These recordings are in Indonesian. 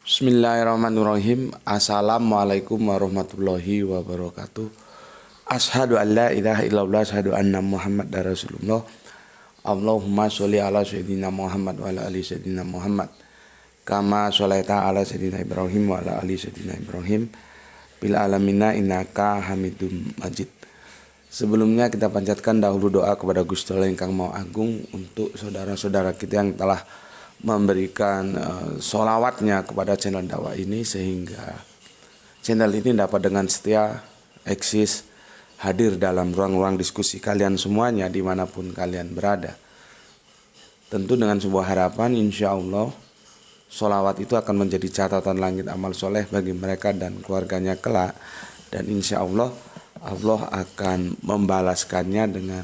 Bismillahirrahmanirrahim. Assalamualaikum warahmatullahi wabarakatuh. Ashhadu an la ilaha illallah, ashhadu anna Muhammad Rasulullah. Allahumma sholli ala sayyidina Muhammad wa ala ali sayyidina Muhammad. Kama sholaita ala sayyidina Ibrahim wa ala ali sayyidina Ibrahim. Bil alamina innaka Hamidum Majid. Sebelumnya kita panjatkan dahulu doa kepada Gusti Allah ingkang Maha Agung untuk saudara-saudara kita yang telah memberikan sholawatnya kepada channel dakwah ini, sehingga channel ini dapat dengan setia eksis hadir dalam ruang-ruang diskusi kalian semuanya dimanapun kalian berada. Tentu dengan sebuah harapan, insya Allah sholawat itu akan menjadi catatan langit amal soleh bagi mereka dan keluarganya kelak, dan insya Allah Allah akan membalaskannya dengan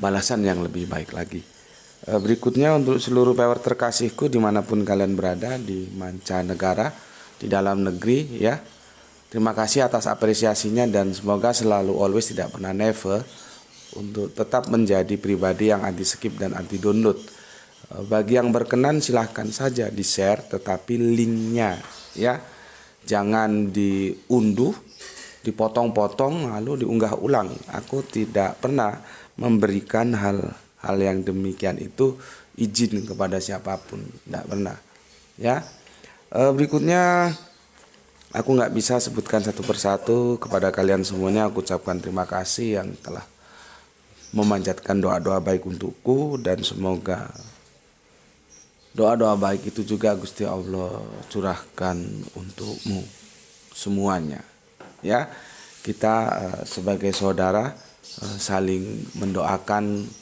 balasan yang lebih baik lagi. Berikutnya untuk seluruh viewer terkasihku dimanapun kalian berada, di mancanegara, di dalam negeri ya, terima kasih atas apresiasinya dan semoga selalu always tidak pernah never untuk tetap menjadi pribadi yang anti skip dan anti download. Bagi yang berkenan silahkan saja di share, tetapi linknya ya jangan diunduh, dipotong-potong lalu diunggah ulang. Aku tidak pernah memberikan hal yang demikian itu izin kepada siapapun, tidak pernah ya. Berikutnya aku nggak bisa sebutkan satu persatu kepada kalian semuanya. Aku ucapkan terima kasih yang telah memanjatkan doa-doa baik untukku, dan semoga doa-doa baik itu juga Gusti Allah curahkan untukmu semuanya ya. Kita sebagai saudara saling mendoakan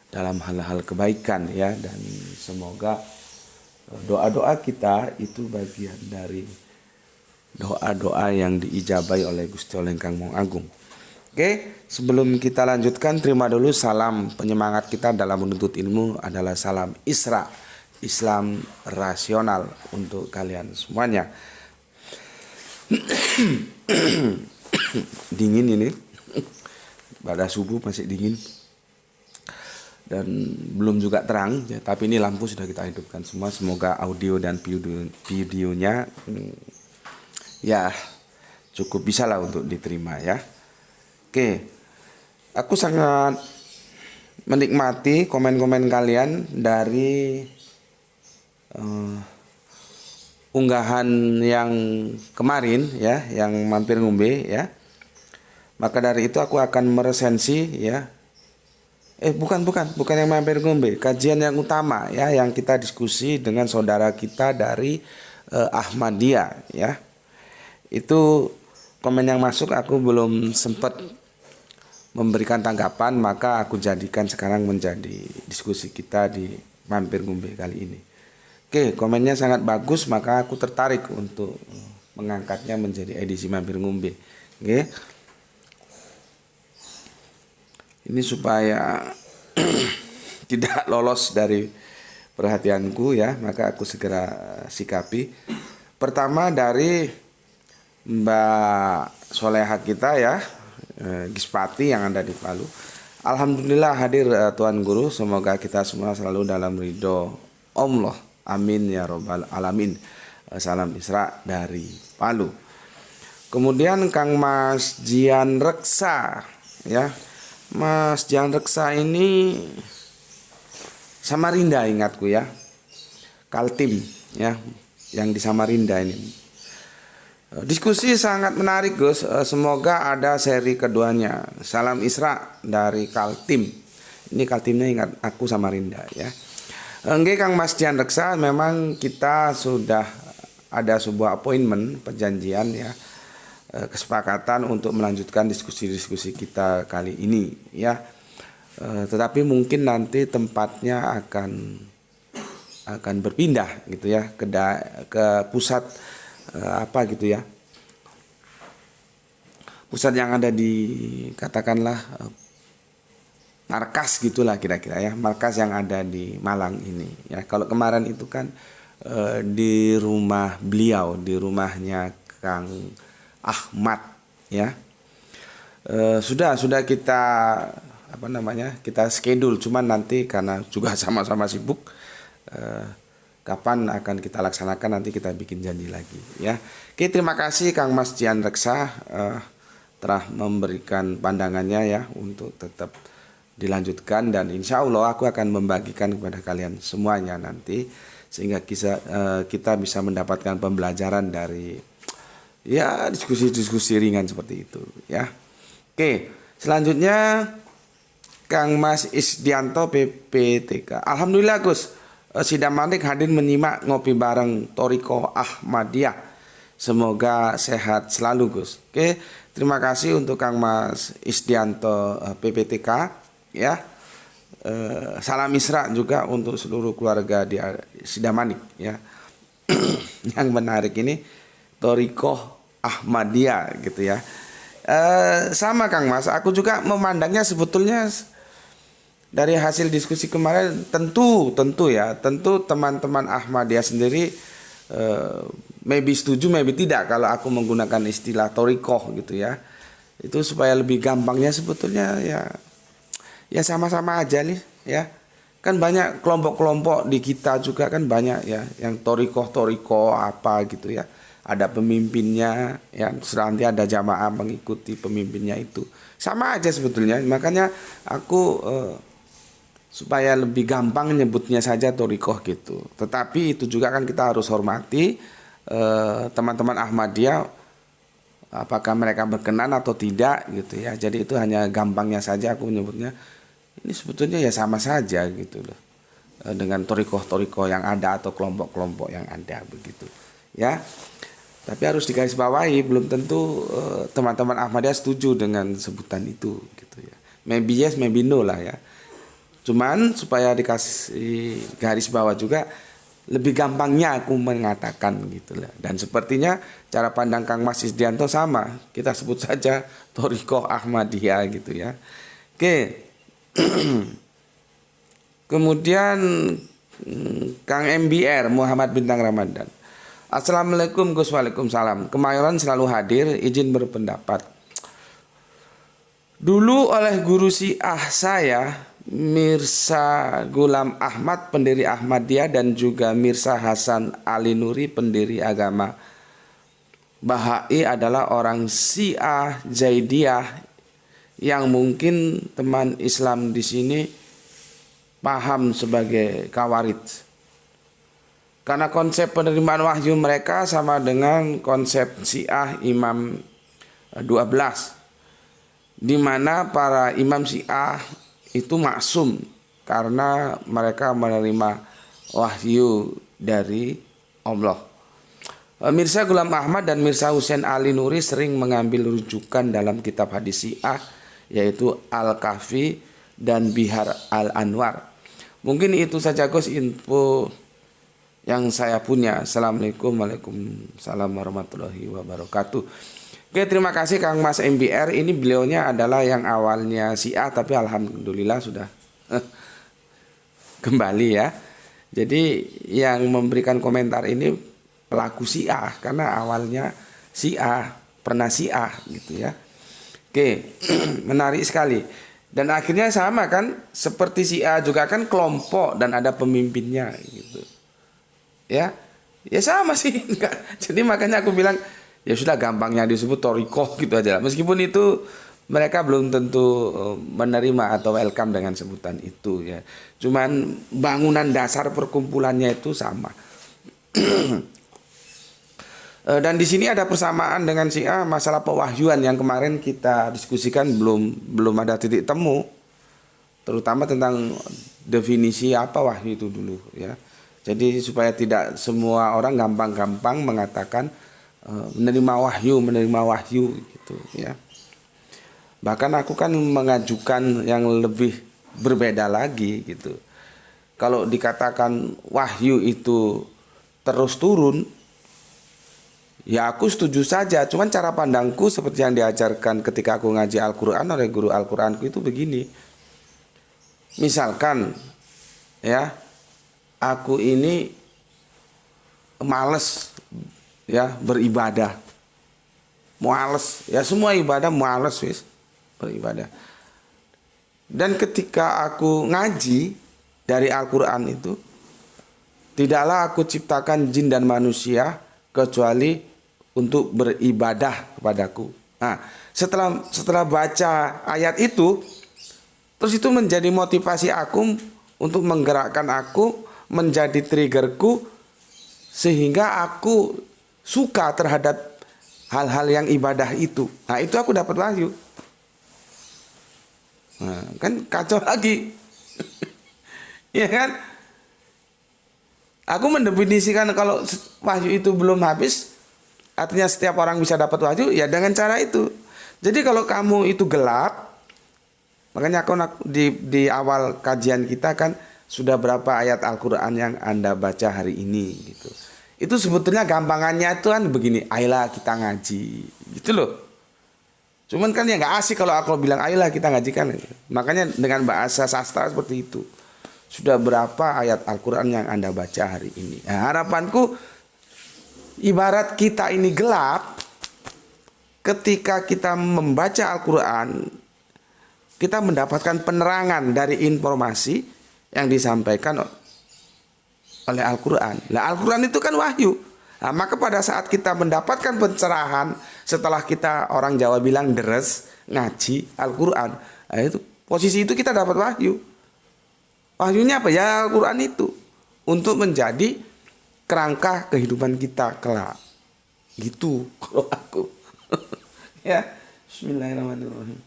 dalam hal-hal kebaikan ya, dan semoga doa-doa kita itu bagian dari doa-doa yang diijabai oleh Gusti Allah ingkang Maha Agung. Oke, sebelum kita lanjutkan, terima dulu salam penyemangat kita dalam menuntut ilmu adalah salam Isra, Islam rasional untuk kalian semuanya. Dingin ini, pada subuh masih dingin dan belum juga terang ya, tapi ini lampu sudah kita hidupkan semua. Semoga audio dan videonya ya cukup bisa lah untuk diterima ya. Oke, aku sangat menikmati komen-komen kalian dari unggahan yang kemarin ya, yang mampir ngombe ya. Maka dari itu aku akan meresensi ya. Bukan yang mampir ngombe, kajian yang utama ya, yang kita diskusi dengan saudara kita dari Ahmadiyah ya. Itu komen yang masuk aku belum sempat memberikan tanggapan, maka aku jadikan sekarang menjadi diskusi kita di mampir ngombe kali ini. Oke, komennya sangat bagus, maka aku tertarik untuk mengangkatnya menjadi edisi mampir ngombe. Oke. Ini supaya tidak lolos dari perhatianku ya, maka aku segera sikapi. Pertama dari Mbak Soleha kita ya, Gispati yang ada di Palu. Alhamdulillah hadir Tuan Guru, semoga kita semua selalu dalam ridho Allah. Amin ya robbal alamin. Salam Isra dari Palu. Kemudian Kang Mas Jian Reksa ya. Mas Jian Reksa ini Samarinda ingatku ya, Kaltim ya, yang di Samarinda ini. Diskusi sangat menarik Gus, semoga ada seri keduanya. Salam Isra dari Kaltim. Ini Kaltimnya ingat aku Samarinda ya. Oke Kang Mas Jian Reksa, memang kita sudah ada sebuah appointment, perjanjian ya, kesepakatan untuk melanjutkan diskusi-diskusi kita kali ini ya. Tetapi mungkin nanti tempatnya akan berpindah gitu ya, ke pusat apa gitu ya, pusat yang ada di katakanlah markas gitulah kira-kira ya, markas yang ada di Malang ini ya. Kalau kemarin itu kan di rumah beliau, di rumahnya Kang Ahmad ya. Sudah kita kita schedule, cuman nanti karena juga sama-sama sibuk kapan akan kita laksanakan, nanti kita bikin janji lagi ya. Oke, terima kasih Kang Mas Jian Reksa telah memberikan pandangannya ya untuk tetap dilanjutkan, dan insya Allah aku akan membagikan kepada kalian semuanya nanti sehingga kita bisa mendapatkan pembelajaran dari ya diskusi-diskusi ringan seperti itu ya. Oke, selanjutnya Kang Mas Isdianto PPTK. Alhamdulillah Gus, sidang maghrib hadir menyimak ngopi bareng Thariqah Ahmadiyah. Semoga sehat selalu Gus. Oke, terima kasih untuk Kang Mas Isdianto PPTK ya. Salam Isra juga untuk seluruh keluarga di Sidamanik ya. Yang menarik ini Thariqah Ahmadiyah gitu ya. Sama Kang Mas, aku juga memandangnya sebetulnya dari hasil diskusi kemarin tentu teman-teman Ahmadiyah sendiri maybe setuju maybe tidak kalau aku menggunakan istilah Thariqah gitu ya. Itu supaya lebih gampangnya sebetulnya ya sama-sama aja nih ya. Kan banyak kelompok-kelompok di kita juga kan banyak ya yang Thariqah apa gitu ya. Ada pemimpinnya ya, nanti ada jamaah mengikuti pemimpinnya itu. Sama aja sebetulnya. Makanya aku supaya lebih gampang nyebutnya saja Thariqah gitu. Tetapi itu juga kan kita harus hormati teman-teman Ahmadiyah, apakah mereka berkenan atau tidak gitu ya. Jadi itu hanya gampangnya saja aku menyebutnya. Ini sebetulnya ya sama saja gitu loh. Dengan Thariqah yang ada atau kelompok-kelompok yang ada begitu. Ya. Tapi harus digarisbawahi belum tentu teman-teman Ahmadiyah setuju dengan sebutan itu gitu ya. Maybe yes, maybe no lah ya. Cuman supaya dikasih garis bawah juga lebih gampangnya aku mengatakan gitu lah. Dan sepertinya cara pandang Kang Mas Isdianto sama. Kita sebut saja Thariqah Ahmadiyah gitu ya. Oke. Kemudian Kang MBR Muhammad Bintang Ramadan. Assalamualaikum Gus. Waalaikumsalam. Kemayoran selalu hadir, izin berpendapat. Dulu oleh guru Syiah saya, Mirza Ghulam Ahmad, pendiri Ahmadiyah, dan juga Mirza Hasan Ali Nuri, pendiri agama Bahai, adalah orang Syiah Zaidiyah yang mungkin teman Islam di sini paham sebagai Khawarij. Karena konsep penerimaan wahyu mereka sama dengan konsep Syiah Imam 12, di mana para imam Syiah itu maksum karena mereka menerima wahyu dari Allah. Mirza Ghulam Ahmad dan Mirza Husain Ali Nuri sering mengambil rujukan dalam kitab hadis Syiah, yaitu Al-Kahfi dan Bihar Al-Anwar. Mungkin itu saja Gus info yang saya punya. Assalamualaikum, waalaikumsalam warahmatullahi wabarakatuh. Oke, terima kasih Kang Mas MBR. Ini beliaunya adalah yang awalnya Syiah tapi alhamdulillah sudah kembali ya. Jadi yang memberikan komentar ini pelaku Syiah karena awalnya Syiah, pernah Syiah gitu ya. Oke, menarik sekali. Dan akhirnya sama kan, seperti Syiah juga kan kelompok dan ada pemimpinnya gitu. Ya sama sih. Jadi makanya aku bilang ya sudah gampangnya disebut Thariqah gitu aja. Meskipun itu mereka belum tentu menerima atau welcome dengan sebutan itu ya. Cuman bangunan dasar perkumpulannya itu sama. Dan di sini ada persamaan dengan Syiah masalah pewahyuan yang kemarin kita diskusikan belum ada titik temu, terutama tentang definisi apa wahyu itu dulu ya. Jadi supaya tidak semua orang gampang-gampang mengatakan menerima wahyu gitu ya. Bahkan aku kan mengajukan yang lebih berbeda lagi gitu. Kalau dikatakan wahyu itu terus turun, ya aku setuju saja. Cuman cara pandangku seperti yang diajarkan ketika aku ngaji Al-Quran oleh guru Al-Quranku itu begini. Misalkan ya, aku ini males ya beribadah, males ya, semua ibadah males wis beribadah. Dan ketika aku ngaji dari Al-Quran itu, tidaklah aku ciptakan jin dan manusia kecuali untuk beribadah kepadaku. Nah, setelah baca ayat itu, terus itu menjadi motivasi aku untuk menggerakkan aku, menjadi triggerku, sehingga aku suka terhadap hal-hal yang ibadah itu. Nah, itu aku dapat wahyu. Nah, kan kacau lagi. Ya kan? Aku mendefinisikan kalau wahyu itu belum habis, artinya setiap orang bisa dapat wahyu, ya dengan cara itu. Jadi kalau kamu itu gelap, makanya aku di awal kajian kita kan sudah berapa ayat Al-Quran yang Anda baca hari ini gitu. Itu sebetulnya gampangannya itu kan begini, ayolah kita ngaji gitu loh. Cuman kan ya nggak asik kalau aku bilang ayolah kita ngaji kan. Makanya dengan bahasa sastra seperti itu. Sudah berapa ayat Al-Quran yang Anda baca hari ini. Nah, harapanku ibarat kita ini gelap, ketika kita membaca Al-Quran, kita mendapatkan penerangan dari informasi yang disampaikan oleh Al-Quran. Nah, Al-Quran itu kan wahyu. Nah, maka pada saat kita mendapatkan pencerahan, setelah kita orang Jawa bilang deres, ngaji Al-Quran, nah, itu posisi itu kita dapat wahyu. Wahyunya apa? Ya Al-Quran itu. Untuk menjadi kerangka kehidupan kita kelak. Gitu kalau aku. Ya, bismillahirrahmanirrahim.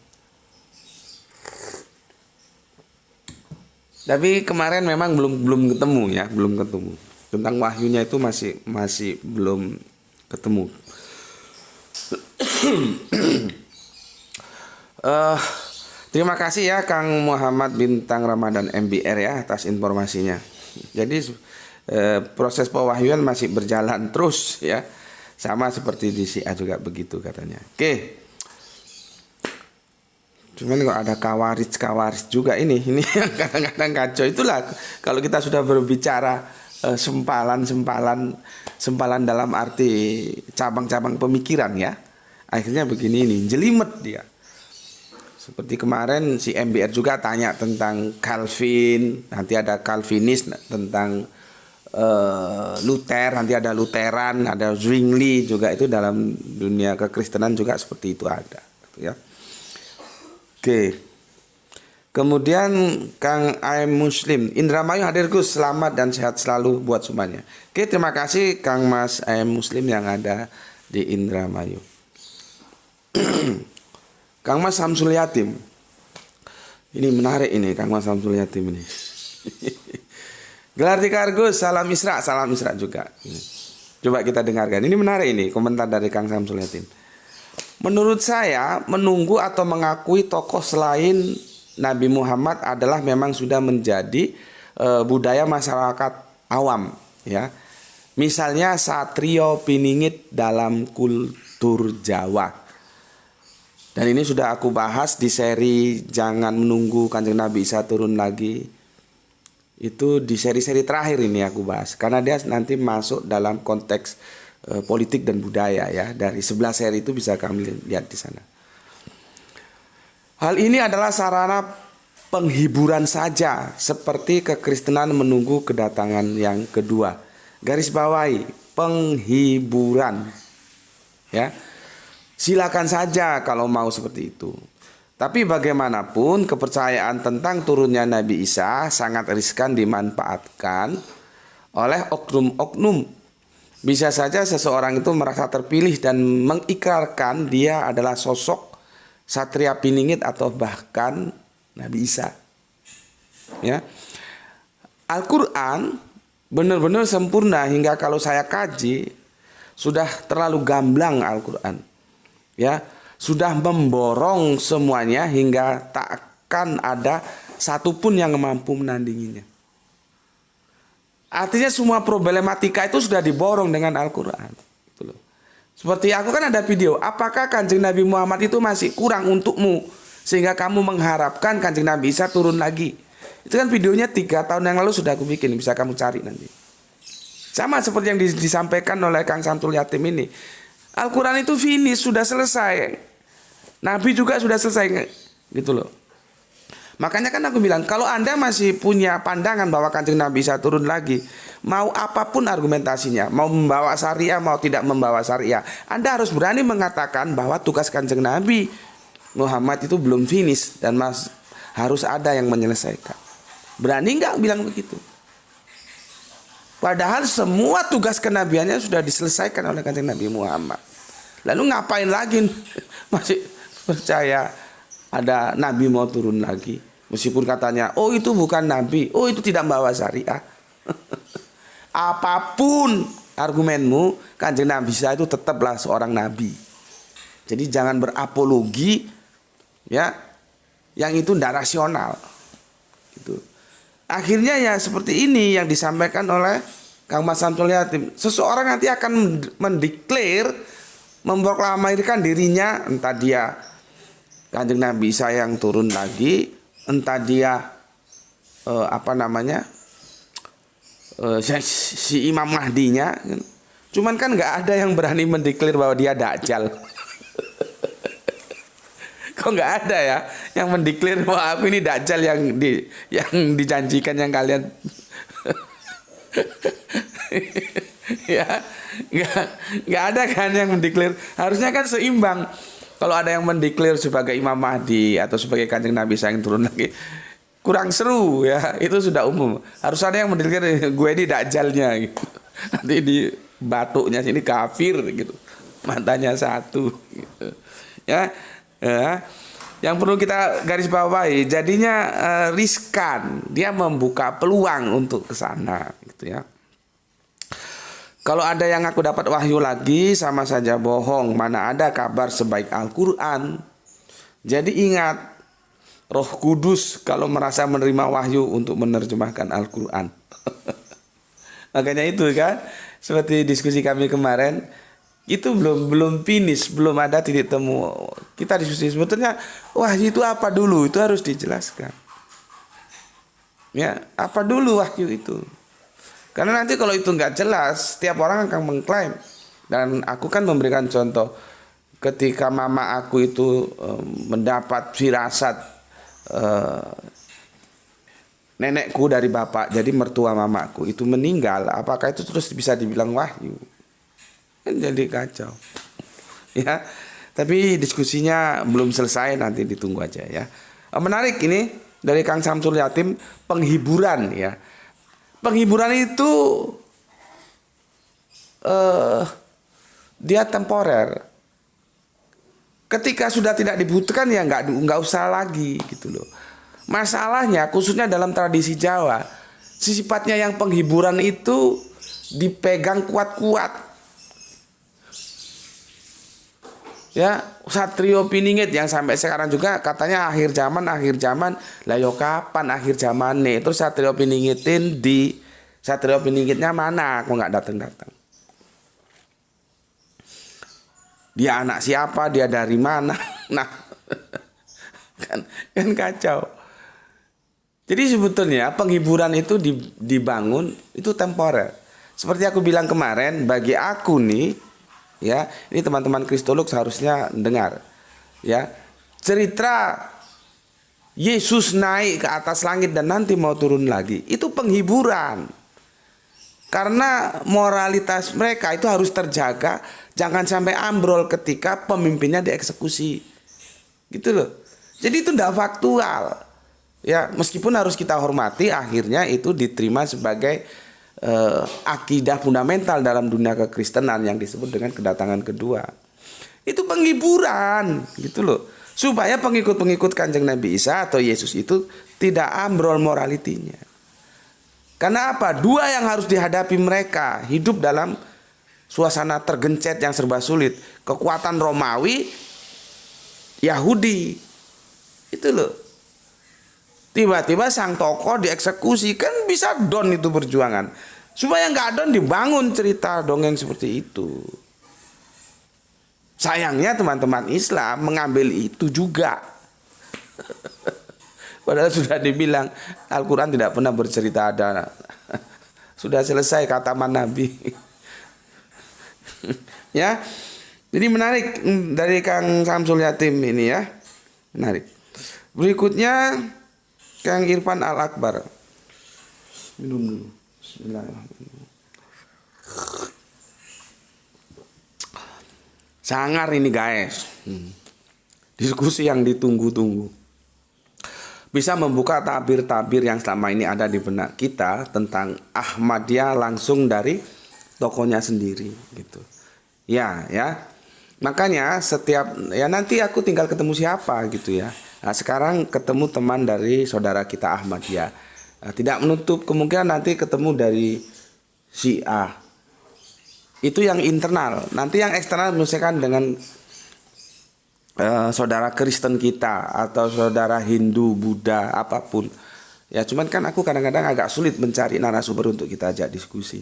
Tapi kemarin memang belum ketemu ya, belum ketemu. Tentang wahyunya itu masih belum ketemu. Terima kasih ya Kang Muhammad Bintang Ramadan MBR ya atas informasinya. Jadi proses pewahyuan masih berjalan terus ya. Sama seperti di Syiah juga begitu katanya. Oke. Cuman kok ada kawaris juga ini yang kadang-kadang kacau. Itulah kalau kita sudah berbicara sempalan dalam arti cabang-cabang pemikiran ya. Akhirnya begini ini, jelimet dia. Seperti kemarin si MBR juga tanya tentang Calvin, nanti ada Calvinis, tentang Luther, nanti ada Lutheran, ada Zwingli juga, itu dalam dunia kekristenan juga seperti itu ada, ya. Oke. Kemudian Kang AM Muslim, Indramayu hadir Gus, selamat dan sehat selalu buat semuanya. Oke, terima kasih Kang Mas AM Muslim yang ada di Indramayu. Kang Mas Samsul Yatim. Ini menarik ini Kang Mas Samsul Yatim ini. Gelar tikar Gus, salam Isra juga. Coba kita dengarkan. Ini menarik ini komentar dari Kang Samsul Yatim. Menurut saya, menunggu atau mengakui tokoh selain Nabi Muhammad adalah memang sudah menjadi budaya masyarakat awam ya. Misalnya satrio piningit dalam kultur Jawa. Dan ini sudah aku bahas di seri Jangan Menunggu Kanjeng Nabi Isa Turun Lagi. Itu di seri-seri terakhir ini aku bahas. Karena dia nanti masuk dalam konteks politik dan budaya ya. Dari 11 seri itu bisa kami lihat di sana. Hal ini adalah sarana penghiburan saja. Seperti kekristenan menunggu kedatangan yang kedua. Garis bawahi, penghiburan. Ya. Silakan saja kalau mau seperti itu. Tapi bagaimanapun kepercayaan tentang turunnya Nabi Isa sangat riskan dimanfaatkan oleh oknum-oknum. Bisa saja seseorang itu merasa terpilih dan mengikrarkan dia adalah sosok satria piningit atau bahkan Nabi Isa. Ya. Al-Quran benar-benar sempurna hingga kalau saya kaji sudah terlalu gamblang Al-Quran. Ya, sudah memborong semuanya hingga tak akan ada satupun yang mampu menandinginya. Artinya semua problematika itu sudah diborong dengan Al-Quran. Seperti aku kan ada video, apakah Kanjeng Nabi Muhammad itu masih kurang untukmu sehingga kamu mengharapkan Kanjeng Nabi Isa turun lagi? Itu kan videonya 3 tahun yang lalu sudah aku bikin, bisa kamu cari nanti. Sama seperti yang disampaikan oleh Kang Samsul Yatim ini. Al-Quran itu finish, sudah selesai. Nabi juga sudah selesai, gitu loh. Makanya kan aku bilang, kalau Anda masih punya pandangan bahwa Kanjeng Nabi bisa turun lagi, mau apapun argumentasinya, mau membawa syariah, mau tidak membawa syariah, Anda harus berani mengatakan bahwa tugas Kanjeng Nabi Muhammad itu belum finish dan harus ada yang menyelesaikan. Berani nggak bilang begitu? Padahal semua tugas kenabiannya sudah diselesaikan oleh Kanjeng Nabi Muhammad. Lalu ngapain lagi masih percaya ada Nabi mau turun lagi? Meskipun katanya, oh itu bukan Nabi, oh itu tidak membawa syariah. Apapun argumenmu, Kanjeng Nabi Isa itu tetaplah seorang Nabi. Jadi jangan berapologi, ya, yang itu tidak rasional. Gitu. Akhirnya ya seperti ini yang disampaikan oleh Kang Mas Samsul Yatim. Seseorang nanti akan mendeklar, memproklamirkan dirinya, entah dia Kanjeng Nabi Isa yang turun lagi, entah dia si Imam Mahdinya. Cuman kan nggak ada yang berani mendeklar bahwa dia Dajjal. Kok nggak ada ya yang mendeklar bahwa aku ini Dajjal yang dijanjikan yang kalian ya nggak ada kan yang mendeklar. Harusnya kan seimbang. Kalau ada yang mendeklar sebagai Imam Mahdi atau sebagai Kanjeng Nabi Isa yang turun lagi, kurang seru ya. Itu sudah umum. Harus ada yang mendeklar gue ini Dajjalnya gitu. Nanti di batuknya sini kafir gitu, matanya satu gitu. Ya, yang perlu kita garis bawahi, jadinya riskan, dia membuka peluang untuk ke sana gitu ya. Kalau ada yang aku dapat wahyu lagi, sama saja bohong. Mana ada kabar sebaik Al-Quran. Jadi ingat, Roh Kudus kalau merasa menerima wahyu untuk menerjemahkan Al-Quran. Makanya itu kan, seperti diskusi kami kemarin, itu belum finish, belum ada titik temu. Kita diskusi sebetulnya wahyu itu apa dulu, itu harus dijelaskan. Ya, apa dulu wahyu itu? Karena nanti kalau itu nggak jelas, setiap orang akan mengklaim. Dan aku kan memberikan contoh, ketika mama aku itu mendapat firasat nenekku dari bapak, jadi mertua mamaku itu meninggal, apakah itu terus bisa dibilang wahyu? Kan jadi kacau. Ya, tapi diskusinya belum selesai, nanti ditunggu aja ya. Menarik ini dari Kang Samsul Yatim, penghiburan ya. Penghiburan itu dia temporer. Ketika sudah tidak dibutuhkan ya nggak usah lagi gitu loh. Masalahnya khususnya dalam tradisi Jawa, sifatnya yang penghiburan itu dipegang kuat-kuat. Ya, Satrio Piningit yang sampai sekarang juga katanya akhir zaman. Lah yo kapan akhir zaman nih? Terus Satrio Piningitin Satrio Piningitnya mana? Kok nggak datang? Dia anak siapa? Dia dari mana? Nah, kan kacau. Jadi sebetulnya penghiburan itu dibangun itu temporer. Seperti aku bilang kemarin, bagi aku nih, ya, ini teman-teman kristolog seharusnya dengar, ya, cerita Yesus naik ke atas langit dan nanti mau turun lagi, itu penghiburan. Karena moralitas mereka itu harus terjaga, jangan sampai ambrol ketika pemimpinnya dieksekusi. Gitu loh. Jadi itu tidak faktual. Ya, meskipun harus kita hormati, akhirnya itu diterima sebagai akidah fundamental dalam dunia kekristenan yang disebut dengan kedatangan kedua. Itu penghiburan, gitu loh. Supaya pengikut-pengikut Kanjeng Nabi Isa atau Yesus itu tidak ambrol moralitinya. Karena apa? Dua yang harus dihadapi mereka, hidup dalam suasana tergencet yang serba sulit. Kekuatan Romawi, Yahudi. Itu loh. Tiba-tiba sang tokoh dieksekusi, kan bisa down itu perjuangan. Supaya nggak down dibangun cerita dongeng seperti itu. Sayangnya teman-teman Islam mengambil itu juga. Padahal sudah dibilang Al-Quran tidak pernah bercerita ada. Sudah selesai kataman Nabi. Ya, jadi menarik dari Kang Samsul Yatim ini ya. Menarik. Berikutnya Kang Irfan Al Akbar. Minum dulu. Bismillahirrahmanirrahim. Sangar ini guys. Diskusi yang ditunggu-tunggu. Bisa membuka tabir-tabir yang selama ini ada di benak kita tentang Ahmadiyah langsung dari tokonya sendiri gitu. Ya. Makanya setiap nanti aku tinggal ketemu siapa gitu ya. Nah, sekarang ketemu teman dari saudara kita Ahmadiyah. Nah, tidak menutup kemungkinan nanti ketemu dari si A. Itu yang internal. Nanti yang eksternal misalkan dengan saudara Kristen kita atau saudara Hindu, Buddha, apapun. Ya cuman kan aku kadang-kadang agak sulit mencari narasumber untuk kita ajak diskusi.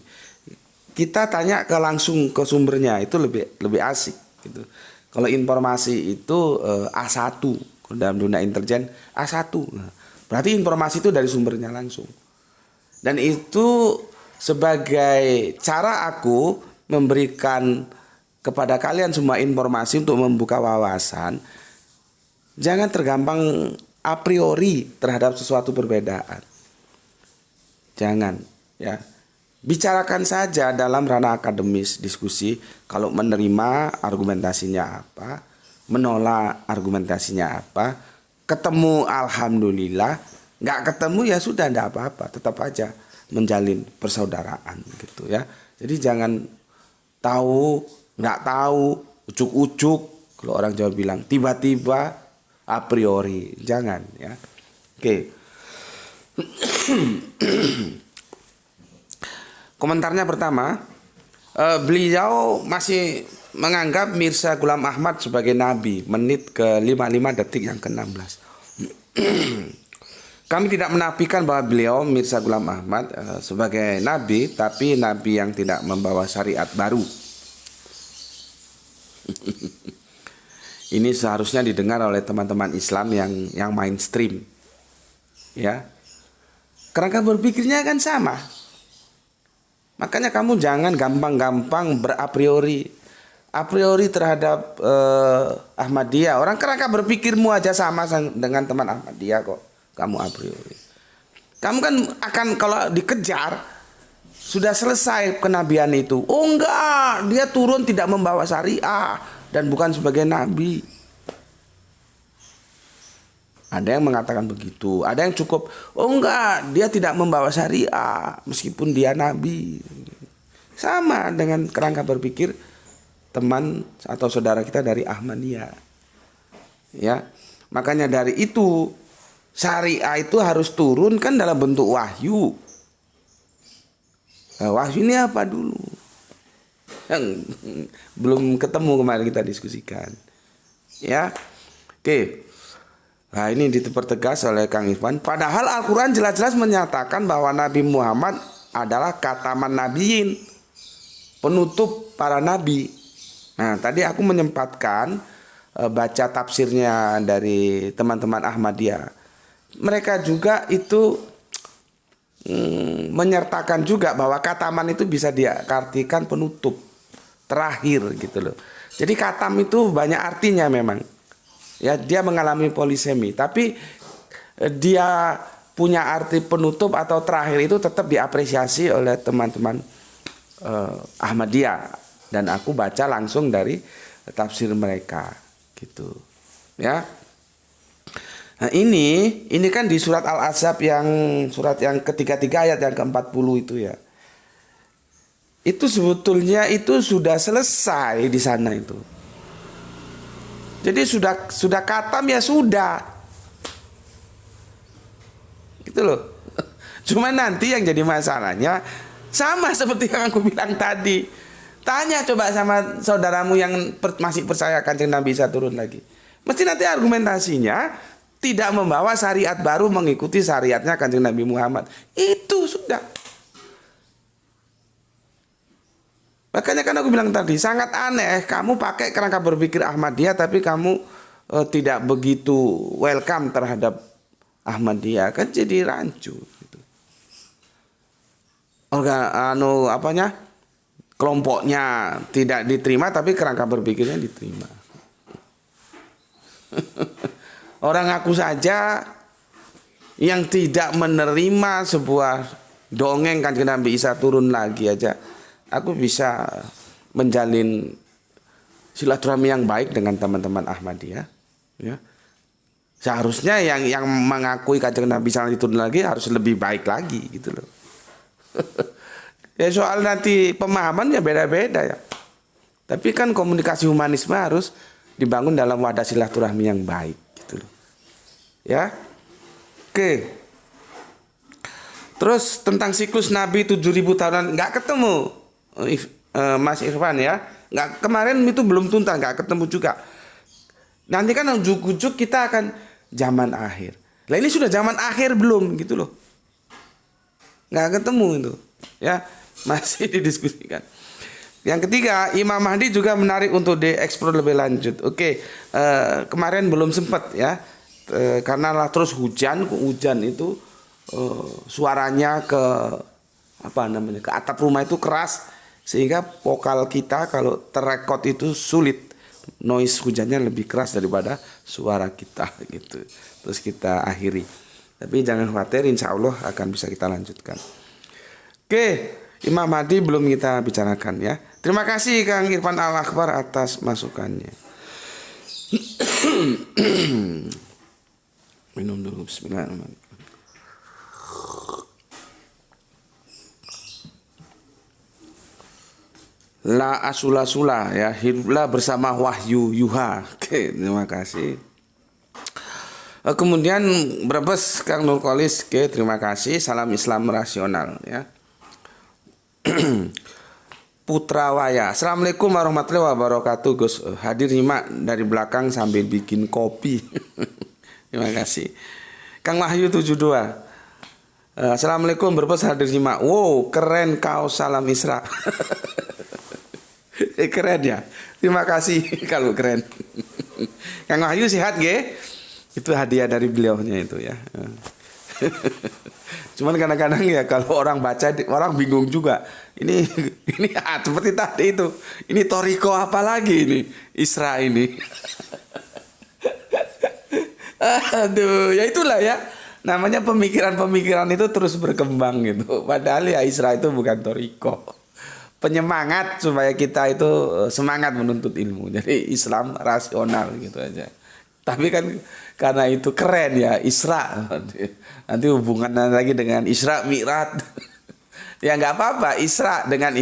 Kita tanya langsung ke sumbernya, itu lebih asik gitu. Kalau informasi itu A1, dalam dunia intelijen A1. Nah, berarti informasi itu dari sumbernya langsung. Dan itu sebagai cara aku memberikan kepada kalian semua informasi untuk membuka wawasan. Jangan tergampang a priori terhadap sesuatu perbedaan. Jangan ya. Bicarakan saja dalam ranah akademis diskusi. Kalau menerima argumentasinya apa, menolak argumentasinya apa, ketemu alhamdulillah, nggak ketemu ya sudah nggak apa-apa, tetap aja menjalin persaudaraan gitu ya. Jadi jangan tahu nggak tahu, ucuk-ucuk, kalau orang Jawa bilang tiba-tiba a priori, jangan ya. Oke. Komentarnya pertama, beliau masih menganggap Mirza Ghulam Ahmad sebagai nabi, menit ke 55 detik yang ke-16. Kami tidak menafikan bahwa beliau Mirza Ghulam Ahmad sebagai nabi, tapi nabi yang tidak membawa syariat baru. Ini seharusnya didengar oleh teman-teman Islam yang mainstream. Ya. Kerangka berpikirnya kan sama. Makanya kamu jangan gampang-gampang a priori terhadap Ahmadiyah. Orang kerangka berpikirmu aja sama dengan teman Ahmadiyah kok. Kamu a priori. Kamu kan akan kalau dikejar sudah selesai kenabian itu. Oh enggak, dia turun tidak membawa syariah dan bukan sebagai nabi. Ada yang mengatakan begitu, ada yang cukup, oh enggak, dia tidak membawa syariah meskipun dia nabi. Sama dengan kerangka berpikir teman atau saudara kita dari Ahmadiyah. Ya. Makanya dari itu syariah itu harus turun kan dalam bentuk wahyu. Nah, wahyu ini apa dulu? Yang belum ketemu kemarin kita diskusikan. Ya. Oke. Nah ini dipertegas oleh Kang Irfan. Padahal Al-Quran jelas-jelas menyatakan bahwa Nabi Muhammad adalah khataman nabiyin, penutup para nabi. Nah tadi aku menyempatkan baca tafsirnya dari teman-teman Ahmadiyah. Mereka juga itu menyertakan juga bahwa khataman itu bisa diartikan penutup, terakhir gitu loh. Jadi khatam itu banyak artinya memang. Ya, dia mengalami polisemi, tapi dia punya arti penutup atau terakhir itu tetap diapresiasi oleh teman-teman Ahmadiyah, dan aku baca langsung dari tafsir mereka gitu. Ya. Nah, ini kan di surat Al-Ahzab surat yang ketiga ayat yang ke-40 itu ya. Itu sebetulnya itu sudah selesai di sana itu. Jadi sudah khatam ya sudah. Gitu loh. Cuma nanti yang jadi masalahnya sama seperti yang aku bilang tadi. Tanya coba sama saudaramu yang masih percaya Kanjeng Nabi bisa turun lagi. Mesti nanti argumentasinya tidak membawa syariat baru mengikuti syariatnya Kanjeng Nabi Muhammad. Itu sudah. Makanya kan aku bilang tadi sangat aneh kamu pakai kerangka berpikir Ahmadiyah tapi kamu tidak begitu welcome terhadap Ahmadiyah, kan jadi rancu gitu. Kelompoknya tidak diterima tapi kerangka berpikirnya diterima. Orang aku saja yang tidak menerima sebuah dongeng Kanjeng Nabi Isa turun lagi aja, aku bisa menjalin silaturahmi yang baik dengan teman-teman Ahmadiyah. Ya. Seharusnya yang mengakui Kanjeng Nabi Isa turun lagi harus lebih baik lagi gitu loh. Ya soal nanti pemahaman ya beda-beda ya. Tapi kan komunikasi humanisme harus dibangun dalam wadah silaturahmi yang baik gitu loh. Ya. Oke. Terus tentang siklus Nabi 7.000 tahunan nggak ketemu Mas Irfan ya. Nggak, kemarin itu belum tuntas, nggak ketemu juga. Nanti kan ujuk-ujuk kita akan zaman akhir. Lah ini sudah zaman akhir belum gitu loh. Nggak ketemu itu. Ya, masih didiskusikan. Yang ketiga, Imam Mahdi juga menarik untuk dieksplor lebih lanjut. Oke, kemarin belum sempat ya, karena lah terus hujan itu suaranya ke ke atap rumah itu keras, sehingga vokal kita kalau terrekod itu sulit, noise hujannya lebih keras daripada suara kita gitu. Terus kita akhiri. Tapi jangan khawatir, insya Allah akan bisa kita lanjutkan. Oke, Imam Mahdi belum kita bicarakan ya. Terima kasih Kang Irfan Al-Akbar atas masukannya. Minum dulu, bismillahirrahmanirrahim. La asula-sula ya, hiduplah bersama wahyu yuha. Oke, terima kasih. Kemudian Brebes Kang Nurkolis, oke, terima kasih. Salam Islam rasional ya. Putra Waya, Assalamualaikum warahmatullahi wabarakatuh. Gus hadir nyimak dari belakang sambil bikin kopi. Terima kasih. Kang Wahyu 72, Assalamualaikum, Brebes hadir nyimak. Wow, keren kau, salam Isra. Keren ya. Terima kasih kalau keren. Kang Wahyu sehat ge? Itu hadiah dari beliaunya itu ya. Cuman kadang-kadang ya kalau orang baca orang bingung juga. Ini seperti tadi itu. Ini Toriko apa lagi ini? Isra ini. Aduh, ya itulah ya. Namanya pemikiran-pemikiran itu terus berkembang gitu. Padahal ya Isra itu bukan Toriko. Penyemangat supaya kita itu semangat menuntut ilmu. Jadi Islam rasional gitu aja. Tapi kan karena itu keren ya Isra. Nanti hubungannya lagi dengan Isra Mi'raj. Ya nggak apa-apa, Isra dengan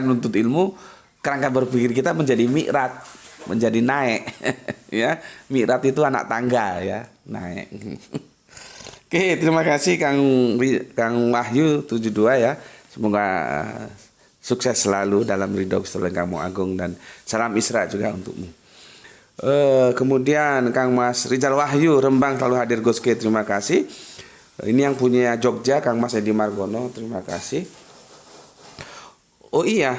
menuntut ilmu, kerangka berpikir kita menjadi Mi'raj, menjadi naik. Ya, Mi'raj itu anak tangga ya, naik. Oke, terima kasih Kang Wahyu 72 ya. Semoga sukses selalu dalam ridho Gusti kamu agung, dan salam Isra juga untukmu. Kemudian Kang Mas Rizal Wahyu Rembang selalu hadir Goske, terima kasih. Ini yang punya Jogja Kang Mas Edi Margono, terima kasih. Oh iya,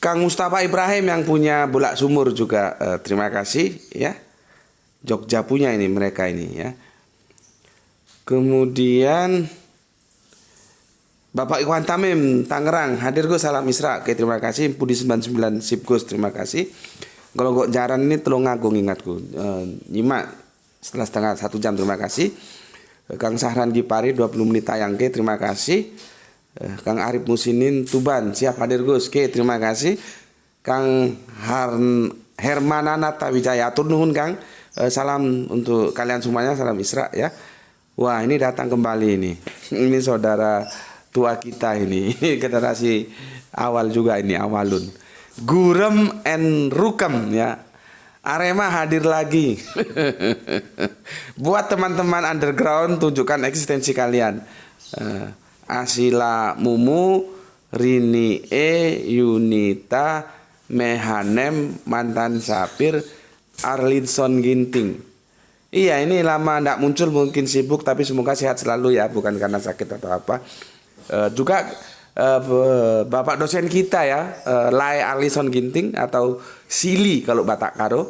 Kang Mustafa Ibrahim yang punya Bulak Sumur juga terima kasih ya. Jogja punya ini mereka ini ya. Kemudian Bapak Iwan Tamim Tangerang hadir Gus, salam Isra. Oke, terima kasih. Pudi 99 Sip Gus, terima kasih. Kalau kok jaran ini tolong ngagung ingatku. Nyimak setengah 1 jam, terima kasih. Kang Sahran Gipari 20 menit tayang, ke terima kasih. Kang Arif Musinin Tuban siap hadir Gus, ke terima kasih. Kang Hermanana Tawijaya atur nuhun Kang. Salam untuk kalian semuanya, salam Isra ya. Wah, ini datang kembali ini. Ini saudara tua kita ini. Generasi awal juga ini, awalun. Gurem and Rukem ya. Arema hadir lagi. Buat teman-teman underground, tunjukkan eksistensi kalian. Asila Mumu, Rini Yunita, Mehanem, Mantan Sapir, Arlinson Ginting. Iya, ini lama tidak muncul, mungkin sibuk, tapi semoga sehat selalu ya, bukan karena sakit atau apa. Juga Bapak dosen kita ya, Lai Arlinson Ginting atau Sili kalau Batak Karo.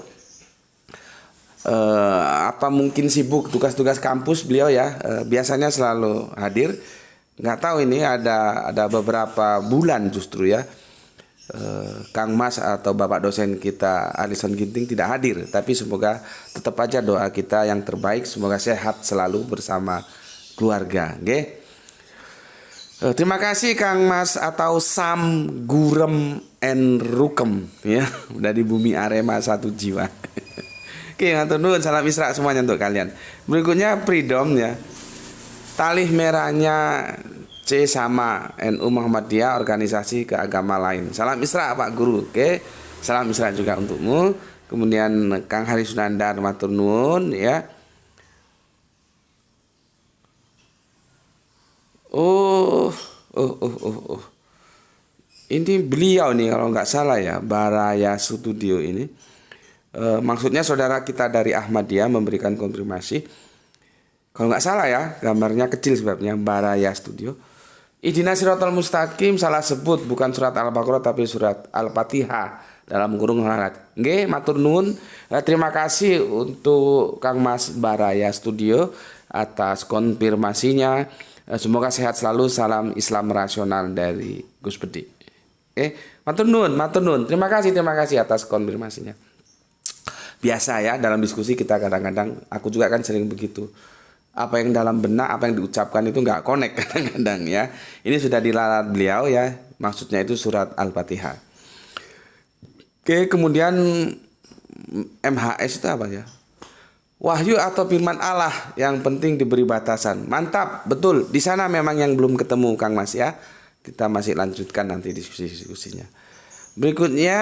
Apa mungkin sibuk tugas-tugas kampus beliau ya, biasanya selalu hadir. Nggak tahu ini ada beberapa bulan justru ya Kang Mas atau Bapak dosen kita Alison Ginting tidak hadir, tapi semoga tetap aja doa kita yang terbaik, semoga sehat selalu bersama keluarga. Nggih. Terima kasih Kang Mas atau Sam Gurem and Rukem ya, dari bumi Arema satu jiwa. Oke, ngatur nuhun, salam Isra semuanya untuk kalian. Berikutnya Freedom ya. Talih merahnya C sama NU Muhammadiyah, organisasi keagama lain. Salam Isra Pak Guru. Oke. Salam Isra juga untukmu. Kemudian Kang Hari Sunandar matur nuwun ya. Oh. Ini beliau nih kalau nggak salah ya, Baraya Studio ini. Maksudnya saudara kita dari Ahmadiyah memberikan konfirmasi. Kalau nggak salah ya, gambarnya kecil sebabnya Baraya Studio. Ihdinas siratal mustaqim salah sebut, bukan surat Al-Baqarah tapi surat Al-Fatihah dalam kurung harat. Nggih, matur nuwun. Terima kasih untuk Kang Mas Baraya Studio atas konfirmasinya. Semoga sehat selalu. Salam Islam rasional dari Gus Bedi. Oke, matur nuwun. Terima kasih atas konfirmasinya. Biasa ya dalam diskusi kita kadang-kadang, aku juga kan sering begitu. Apa yang dalam benak, apa yang diucapkan itu nggak connect kadang-kadang ya. Ini sudah dilalat beliau ya. Maksudnya itu surat Al-Fatihah. Oke, kemudian MHS itu apa ya? Wahyu atau firman Allah, yang penting diberi batasan. Mantap, betul. Di sana memang yang belum ketemu Kang Mas ya. Kita masih lanjutkan nanti diskusinya. Berikutnya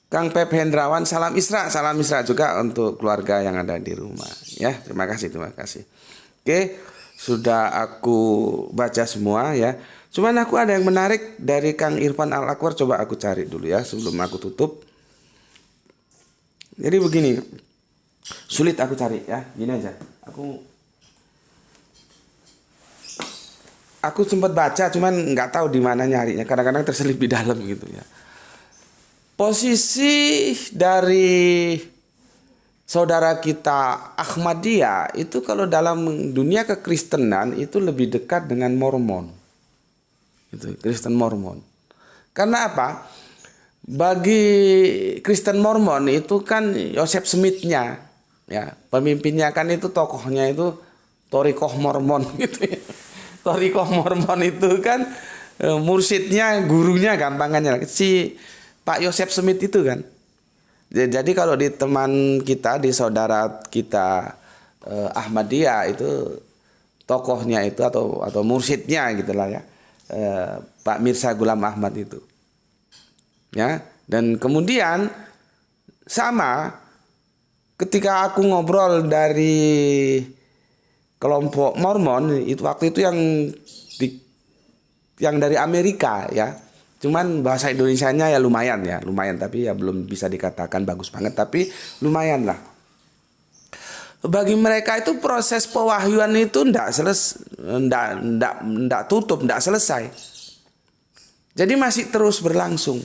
Kang Pep Hendrawan, salam Isra juga untuk keluarga yang ada di rumah ya. Terima kasih. Oke, sudah aku baca semua ya. Cuman aku ada yang menarik dari Kang Irfan Al-Akwar, coba aku cari dulu ya sebelum aku tutup. Jadi begini, sulit aku cari ya, gini aja. Aku sempat baca, cuman nggak tahu di mana nyarinya. Kadang-kadang terselip di dalam gitu ya. Posisi dari saudara kita Ahmadiyah itu kalau dalam dunia kekristenan itu lebih dekat dengan Mormon. Itu Kristen Mormon. Karena apa? Bagi Kristen Mormon itu kan Joseph Smith-nya ya, pemimpinnya kan itu tokohnya itu Torikoh Mormon gitu ya. Torikoh Mormon itu kan mursyidnya, gurunya gampangannya si Pak Joseph Smith itu kan. Jadi kalau di teman kita, di saudara kita Ahmadiyah itu tokohnya itu atau mursyidnya gitulah ya, Pak Mirza Ghulam Ahmad itu. Ya, dan kemudian sama ketika aku ngobrol dari kelompok Mormon itu waktu itu yang dari Amerika ya. Cuman bahasa Indonesianya ya lumayan tapi ya belum bisa dikatakan bagus banget, tapi lumayan lah. Bagi mereka itu proses pewahyuan itu ndak tutup, ndak selesai. Jadi masih terus berlangsung.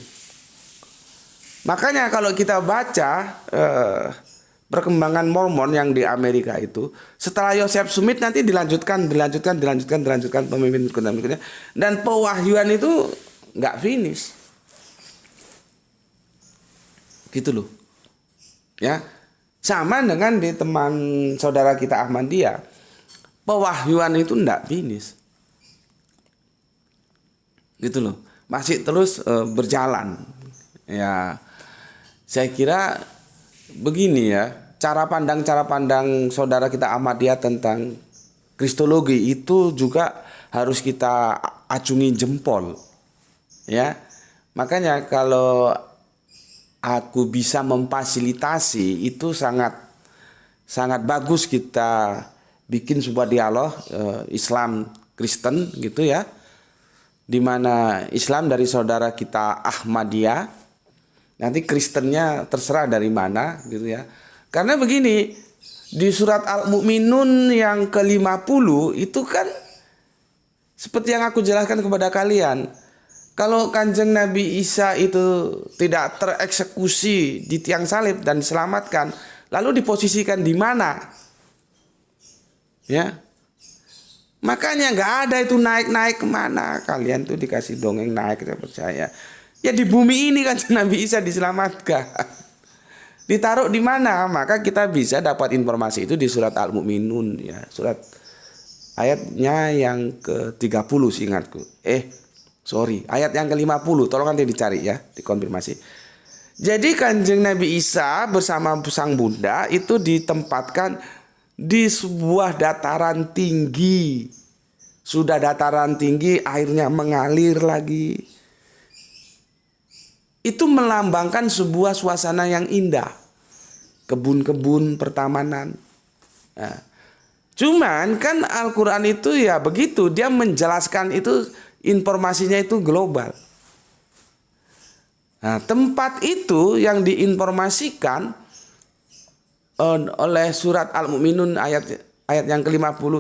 Makanya kalau kita baca perkembangan Mormon yang di Amerika itu, setelah Joseph Smith nanti dilanjutkan pemimpin berikutnya, dan pewahyuan itu nggak finish, gitu loh, ya. Sama dengan di teman saudara kita Ahmadiyah, pewahyuan itu nggak finish, gitu loh, masih terus berjalan, ya. Saya kira begini ya, cara pandang saudara kita Ahmadiyah tentang Kristologi itu juga harus kita acungi jempol, ya. Makanya kalau aku bisa memfasilitasi itu sangat bagus kita bikin sebuah dialog Islam Kristen gitu ya, dimana Islam dari saudara kita Ahmadiyah. Nanti Kristennya terserah dari mana gitu ya. Karena begini, di surat Al-Mu'minun yang ke-50 itu kan seperti yang aku jelaskan kepada kalian. Kalau Kanjeng Nabi Isa itu tidak tereksekusi di tiang salib dan diselamatkan, lalu diposisikan di mana? Ya. Makanya nggak ada itu naik-naik kemana. Kalian tuh dikasih dongeng naik, saya percaya. Ya di bumi ini kan Nabi Isa diselamatkan. Ditaruh di mana? Maka kita bisa dapat informasi itu di surat Al-Mu'minun ya. Surat ayatnya yang ke-30 seingatku. Ayat yang ke-50. Tolong nanti dicari ya, dikonfirmasi. Jadi Kanjeng Nabi Isa bersama sang bunda itu ditempatkan di sebuah dataran tinggi. Sudah dataran tinggi, airnya mengalir lagi. Itu melambangkan sebuah suasana yang indah. Kebun-kebun pertamanan. Nah, cuman kan Al-Quran itu ya begitu. Dia menjelaskan itu, informasinya itu global. Nah, tempat itu yang diinformasikan oleh surat Al-Mu'minun ayat yang ke-50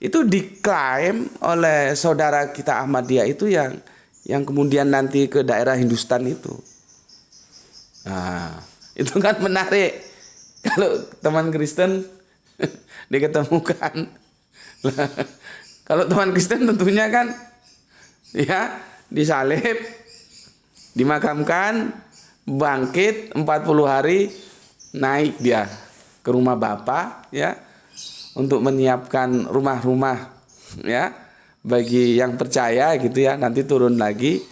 itu diklaim oleh saudara kita Ahmadiyah itu yang kemudian nanti ke daerah Hindustan itu. Nah, itu kan menarik. Kalau teman Kristen diketemukan. Kalau teman Kristen tentunya kan ya disalib, dimakamkan, bangkit 40 hari, naik dia ke rumah Bapa ya untuk menyiapkan rumah-rumah ya bagi yang percaya gitu ya, nanti turun lagi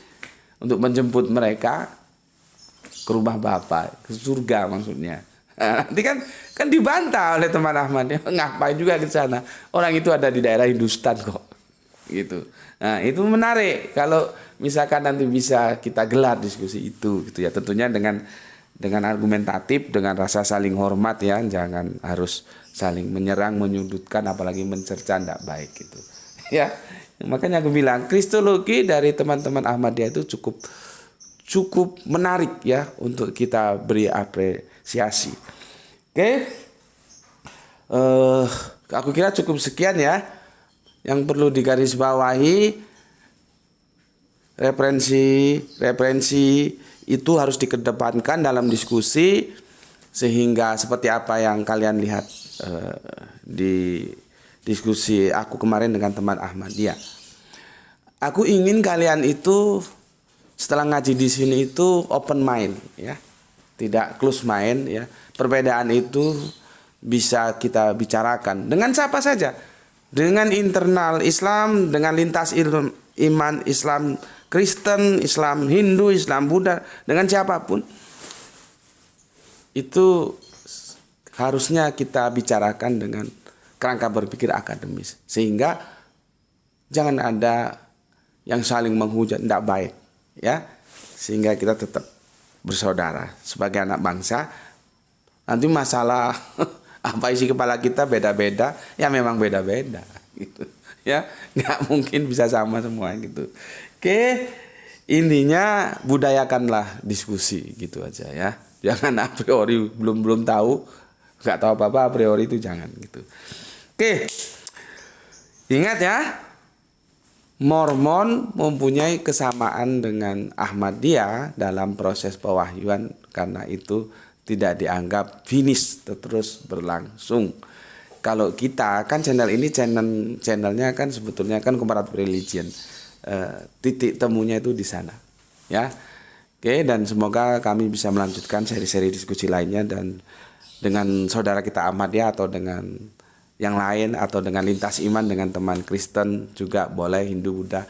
untuk menjemput mereka ke rumah Bapa, ke surga maksudnya. Nah, nanti kan dibantah oleh teman Ahmad ya, ngapain juga ke sana, orang itu ada di daerah Hindustan kok gitu. Nah, itu menarik kalau misalkan nanti bisa kita gelar diskusi itu gitu ya, tentunya dengan argumentatif, dengan rasa saling hormat ya, jangan harus saling menyerang, menyudutkan, apalagi mencerca, tidak baik gitu. Ya, makanya aku bilang kristologi dari teman-teman Ahmadiyah itu cukup menarik ya untuk kita beri apresiasi. Oke, aku kira cukup sekian ya. Yang perlu digarisbawahi, referensi itu harus dikedepankan dalam diskusi, sehingga seperti apa yang kalian lihat di diskusi aku kemarin dengan teman Ahmadiyah. Aku ingin kalian itu setelah ngaji di sini itu open mind ya, tidak close mind ya. Perbedaan itu bisa kita bicarakan dengan siapa saja, dengan internal Islam, dengan lintas iman Islam Kristen, Islam Hindu, Islam Buddha, dengan siapapun. Itu harusnya kita bicarakan dengan kerangka berpikir akademis, sehingga jangan ada yang saling menghujat, tidak baik ya, sehingga kita tetap bersaudara sebagai anak bangsa. Nanti masalah apa isi kepala kita beda-beda, ya memang beda-beda gitu ya, nggak mungkin bisa sama semua gitu. Oke, intinya budayakanlah diskusi gitu aja ya, jangan a priori belum tahu, nggak tahu apa-apa a priori itu jangan gitu. Oke, ingat ya, Mormon mempunyai kesamaan dengan Ahmadiyah dalam proses pewahyuan, karena itu tidak dianggap finish, terus berlangsung. Kalau kita kan channel ini channelnya kan sebetulnya kan comparative religion, titik temunya itu di sana ya. Oke, dan semoga kami bisa melanjutkan seri-seri diskusi lainnya, dan dengan saudara kita Ahmadiyah atau dengan yang lain, atau dengan lintas iman, dengan teman Kristen juga boleh, Hindu, Buddha.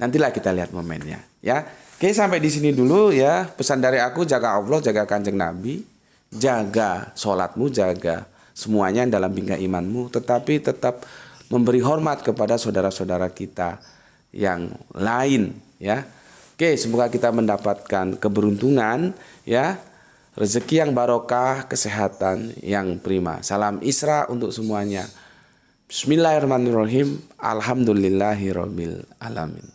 Nantilah kita lihat momennya ya. Oke, sampai di sini dulu ya. Pesan dari aku, jaga Allah, jaga Kanjeng Nabi, jaga sholatmu, jaga semuanya dalam bingkai imanmu, tetapi tetap memberi hormat kepada saudara-saudara kita yang lain ya. Oke, semoga kita mendapatkan keberuntungan ya, rezeki yang barokah, kesehatan yang prima. Salam Isra untuk semuanya. Bismillahirrahmanirrahim. Alhamdulillahirabbil alamin.